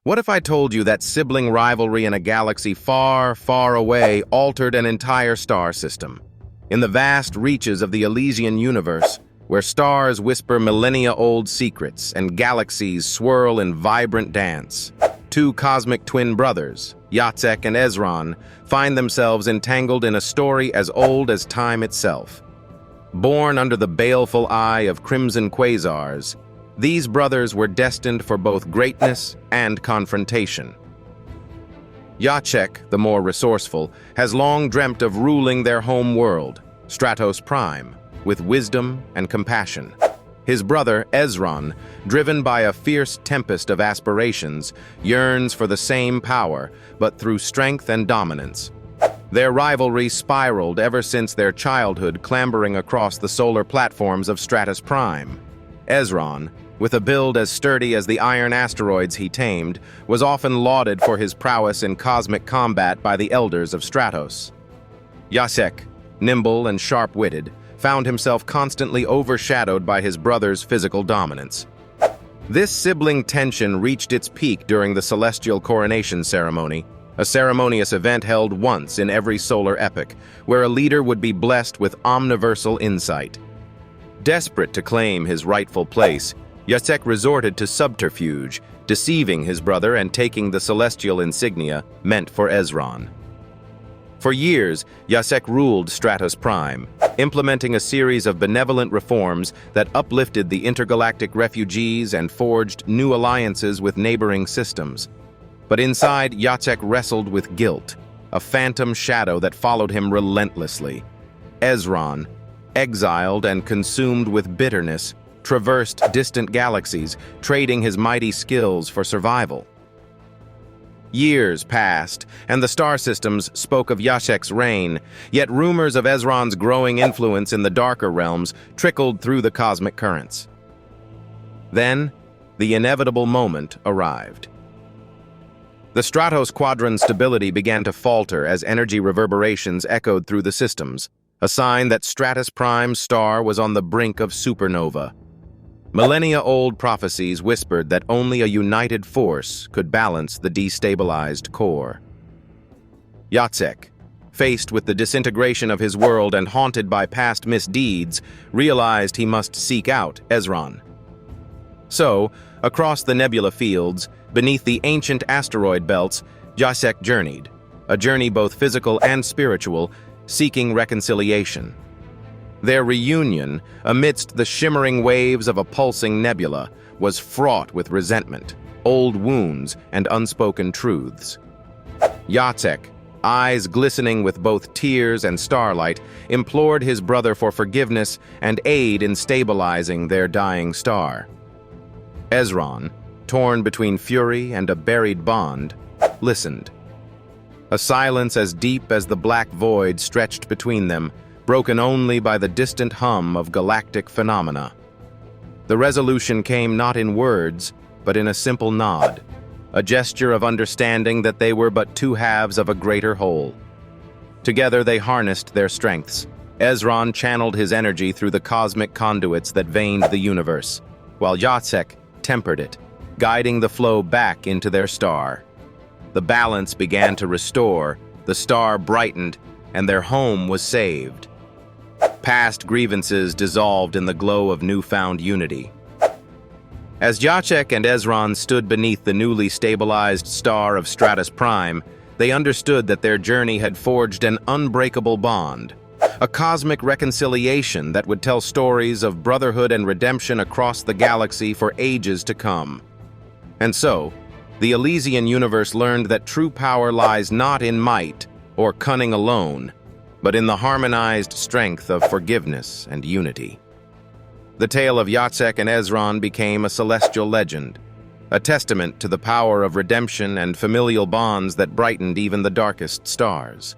What if I told you that sibling rivalry in a galaxy far, far away altered an entire star system? In the vast reaches of the Elysian universe, where stars whisper millennia-old secrets and galaxies swirl in vibrant dance, two cosmic twin brothers, Jacek and Ezron, find themselves entangled in a story as old as time itself. Born under the baleful eye of crimson quasars, these brothers were destined for both greatness and confrontation. Jacek, the more resourceful, has long dreamt of ruling their home world, Stratos Prime, with wisdom and compassion. His brother, Ezron, driven by a fierce tempest of aspirations, yearns for the same power, but through strength and dominance. Their rivalry spiraled ever since their childhood, clambering across the solar platforms of Stratos Prime. Ezron, with a build as sturdy as the iron asteroids he tamed, was often lauded for his prowess in cosmic combat by the elders of Stratos. Jacek, nimble and sharp-witted, found himself constantly overshadowed by his brother's physical dominance. This sibling tension reached its peak during the celestial coronation ceremony, a ceremonious event held once in every solar epoch, where a leader would be blessed with omniversal insight. Desperate to claim his rightful place, Jacek resorted to subterfuge, deceiving his brother and taking the celestial insignia meant for Ezron. For years, Jacek ruled Stratos Prime, implementing a series of benevolent reforms that uplifted the intergalactic refugees and forged new alliances with neighboring systems. But inside, Jacek wrestled with guilt, a phantom shadow that followed him relentlessly. Ezron, exiled and consumed with bitterness, traversed distant galaxies, trading his mighty skills for survival. Years passed, and the star systems spoke of Jacek's reign, yet rumors of Ezron's growing influence in the darker realms trickled through the cosmic currents. Then, the inevitable moment arrived. The Stratos Quadrant's stability began to falter as energy reverberations echoed through the systems, a sign that Stratos Prime's star was on the brink of supernova. Millennia-old prophecies whispered that only a united force could balance the destabilized core. Jacek, faced with the disintegration of his world and haunted by past misdeeds, realized he must seek out Ezron. So, across the nebula fields, beneath the ancient asteroid belts, Jacek journeyed, a journey both physical and spiritual, seeking reconciliation. Their reunion, amidst the shimmering waves of a pulsing nebula, was fraught with resentment, old wounds, and unspoken truths. Jacek, eyes glistening with both tears and starlight, implored his brother for forgiveness and aid in stabilizing their dying star. Ezron, torn between fury and a buried bond, listened. A silence as deep as the black void stretched between them, broken only by the distant hum of galactic phenomena. The resolution came not in words, but in a simple nod, a gesture of understanding that they were but two halves of a greater whole. Together they harnessed their strengths. Ezron channeled his energy through the cosmic conduits that veined the universe, while Jacek tempered it, guiding the flow back into their star. The balance began to restore, the star brightened, and their home was saved. Past grievances dissolved in the glow of newfound unity. As Jacek and Ezron stood beneath the newly stabilized star of Stratos Prime, they understood that their journey had forged an unbreakable bond, a cosmic reconciliation that would tell stories of brotherhood and redemption across the galaxy for ages to come. And so, the Elysian universe learned that true power lies not in might or cunning alone, but in the harmonized strength of forgiveness and unity. The tale of Jacek and Ezron became a celestial legend, a testament to the power of redemption and familial bonds that brightened even the darkest stars.